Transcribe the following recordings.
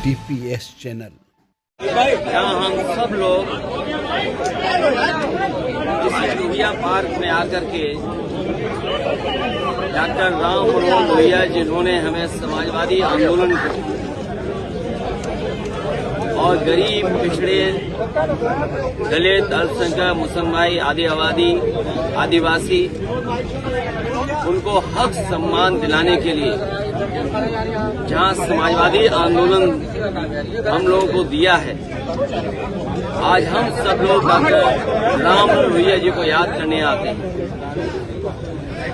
DPS channel. यहाँ हम सब लोग इस लोहिया पार्क में आकर के डॉक्टर राम मनोहर लोहिया जिन्होंने हमें समाजवादी आंदोलन को और गरीब पिछड़े दलित अल्पसंख्यक मुसलमान आदिवासी उनको हक सम्मान दिलाने के लिए जहां समाजवादी आंदोलन हम लोगों को दिया है, आज हम सब लोग डॉक्टर राम मनोहर लोहिया जी को याद करने आते हैं।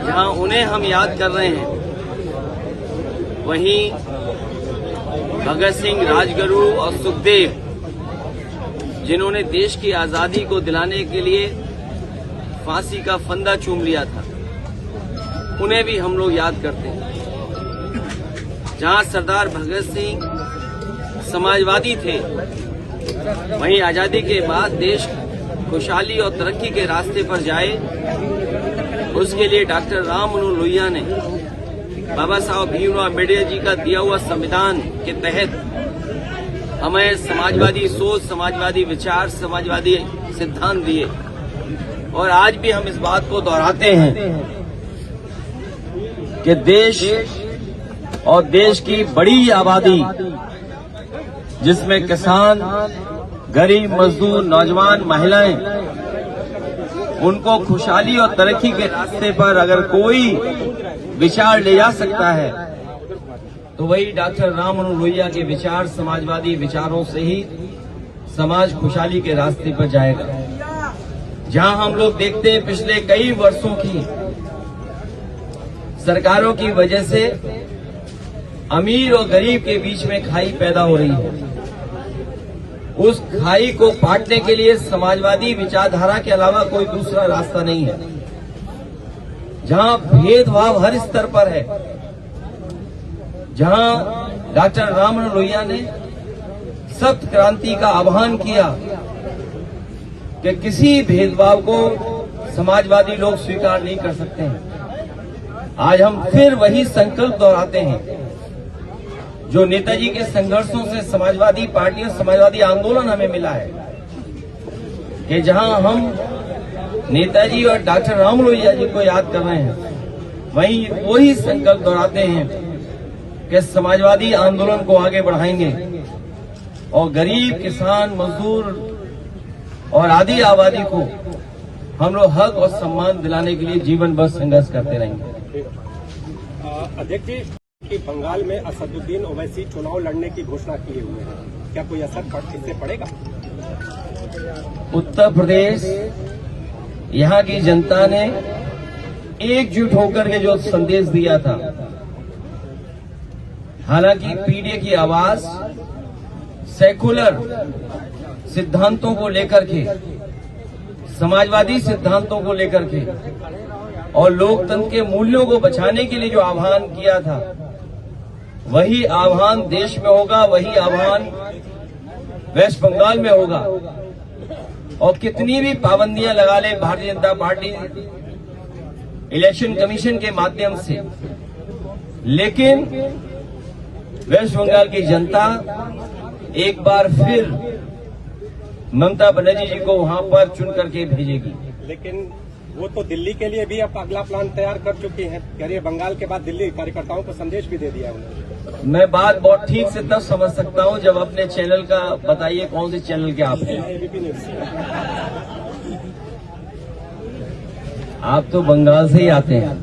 जहां उन्हें हम याद कर रहे हैं, वहीं भगत सिंह, राजगुरु और सुखदेव जिन्होंने देश की आजादी को दिलाने के लिए फांसी का फंदा चूम लिया था, उन्हें भी हम लोग याद करते हैं। जहां सरदार भगत सिंह समाजवादी थे, वहीं आजादी के बाद देश खुशहाली और तरक्की के रास्ते पर जाए, उसके लिए डॉक्टर राम मनोहर लोहिया ने बाबा साहब भीमराव अम्बेडकर जी का दिया हुआ संविधान के तहत हमें समाजवादी सोच, समाजवादी विचार, समाजवादी सिद्धांत दिए। और आज भी हम इस बात को दोहराते हैं कि देश और देश की बड़ी आबादी, जिसमें किसान, गरीब, मजदूर, नौजवान, महिलाएं, उनको खुशहाली और तरक्की के रास्ते पर अगर कोई विचार ले जा सकता है तो वही डॉक्टर राम मनोहर लोहिया के विचार, समाजवादी विचारों से ही समाज खुशहाली के रास्ते पर जाएगा। जहां हम लोग देखते हैं पिछले कई वर्षों की सरकारों की वजह से अमीर और गरीब के बीच में खाई पैदा हो रही है। उस खाई को पाटने के लिए समाजवादी विचारधारा के अलावा कोई दूसरा रास्ता नहीं है। जहां भेदभाव हर स्तर पर है, जहां डॉक्टर राम मनोहर लोहिया ने सख्त क्रांति का आह्वान किया कि किसी भेदभाव को समाजवादी लोग स्वीकार नहीं कर सकते हैं। आज हम फिर वही संकल्प दोहराते हैं जो नेताजी के संघर्षों से समाजवादी पार्टी और समाजवादी आंदोलन हमें मिला है, कि जहां हम नेताजी और डॉक्टर राम लोहिया जी को याद कर रहे हैं, वहीं वही संकल्प दोहराते हैं कि समाजवादी आंदोलन को आगे बढ़ाएंगे और गरीब, किसान, मजदूर और आदि आबादी को हम लोग हक और सम्मान दिलाने के लिए जीवन भर संघर्ष करते रहेंगे। अध्यक्ष जी, कि बंगाल में असदुद्दीन ओवैसी चुनाव लड़ने की घोषणा किए हुए हैं, क्या कोई असर इससे पड़ेगा? उत्तर प्रदेश, यहाँ की जनता ने एकजुट होकर के जो संदेश दिया था, हालांकि पीडीए की आवाज सेकुलर सिद्धांतों को लेकर के, समाजवादी सिद्धांतों को लेकर के और लोकतंत्र के मूल्यों को बचाने के लिए जो आह्वान किया था, वही आह्वान देश में होगा, वही आह्वान वेस्ट बंगाल में होगा। और कितनी भी पाबंदियां लगा ले Bharatiya Janata party election commission के माध्यम से, लेकिन वेस्ट बंगाल की जनता एक बार फिर ममता बनर्जी जी को वहां पर चुन करके भेजेगी। लेकिन वो तो दिल्ली के लिए भी अब अगला प्लान तैयार कर चुकी हैं। कह रही है बंगाल के बाद दिल्ली कार्यकर्ताओं को संदेश भी दे दिया उन्होंने। मैं बात बहुत ठीक से तब समझ सकता हूं जब अपने चैनल का बताइए, कौन से चैनल के आप हैं? ABP news. आप तो बंगाल से ही आते हैं।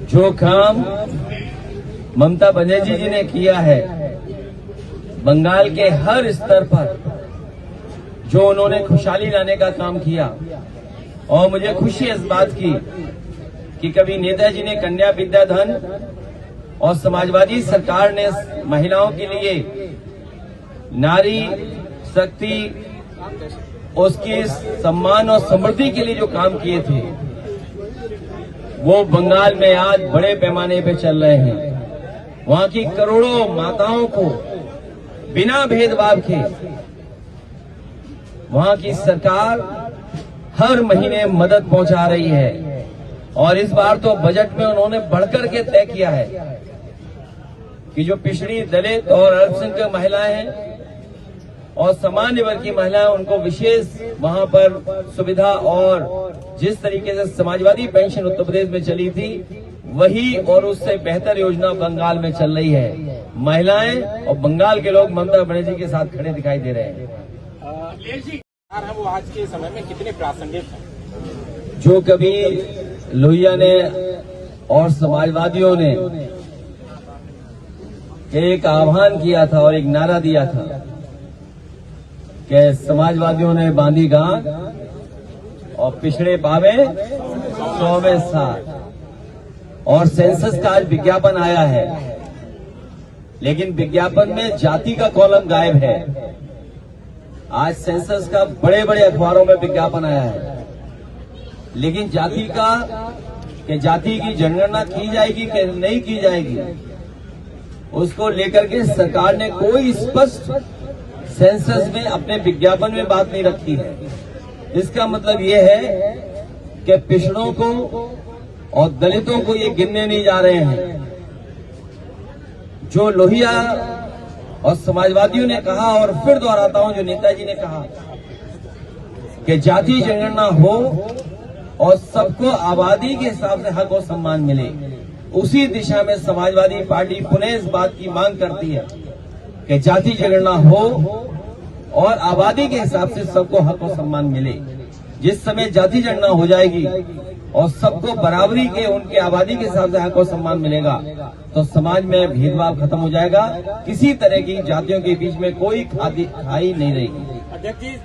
जो काम ममता बनर्जी जी ने किया है बंगाल के हर स्तर पर, जो उन्होंने खुशहाली लाने का काम किया, और मुझे खुशी है इस बात की कि कभी नेताजी ने कन्या विद्याधन और समाजवादी सरकार ने महिलाओं के लिए नारी शक्ति, उसके सम्मान और समृद्धि के लिए जो काम किए थे, वो बंगाल में आज बड़े पैमाने पे चल रहे हैं। वहां की करोड़ों माताओं को बिना भेदभाव के वहां की सरकार हर महीने मदद पहुंचा रही है। और इस बार तो बजट में उन्होंने बढ़कर के तय किया है कि जो पिछड़ी दलित और अल्पसंख्यक महिलाएं हैं और सामान्य वर्ग की महिलाएं, उनको विशेष वहां पर सुविधा, और जिस तरीके से समाजवादी पेंशन उत्तर प्रदेश में चली थी वही और उससे बेहतर योजना बंगाल में चल रही है। महिलाएं और बंगाल के लोग ममता बनर्जी के साथ खड़े दिखाई दे रहे हैं। वो आज के समय में कितने प्रासंगिक हैं? जो कभी लोहिया ने और समाजवादियों ने एक आह्वान किया था और एक नारा दिया था कि समाजवादियों ने बांधी गांठ और पिछड़े पावे 100 में 60, और सेंसस का आज विज्ञापन आया है, लेकिन विज्ञापन में जाति का कॉलम गायब है। आज सेंसस का बड़े बड़े अखबारों में विज्ञापन आया है, लेकिन जाति की जनगणना की जाएगी कि नहीं की जाएगी, उसको लेकर के सरकार ने कोई स्पष्ट सेंसस में अपने विज्ञापन में बात नहीं रखी है। इसका मतलब ये है कि पिछड़ों को और दलितों को ये गिनने नहीं जा रहे हैं। जो लोहिया और समाजवादियों ने कहा, और फिर दोहराता हूं जो नेताजी ने कहा कि जाति जनगणना हो और सबको आबादी के हिसाब से हक और सम्मान मिले, उसी दिशा में समाजवादी पार्टी पुनः इस बात की मांग करती है कि जाति जनगणना हो और आबादी के हिसाब से सबको हक और सम्मान मिले। जिस समय जाति जनगणना हो जाएगी और सबको बराबरी के उनके आबादी के हिसाब से हक और सम्मान मिलेगा, तो समाज में भेदभाव खत्म हो जाएगा। किसी तरह की जातियों के बीच में कोई खाई नहीं रहेगी। अध्यक्ष जी,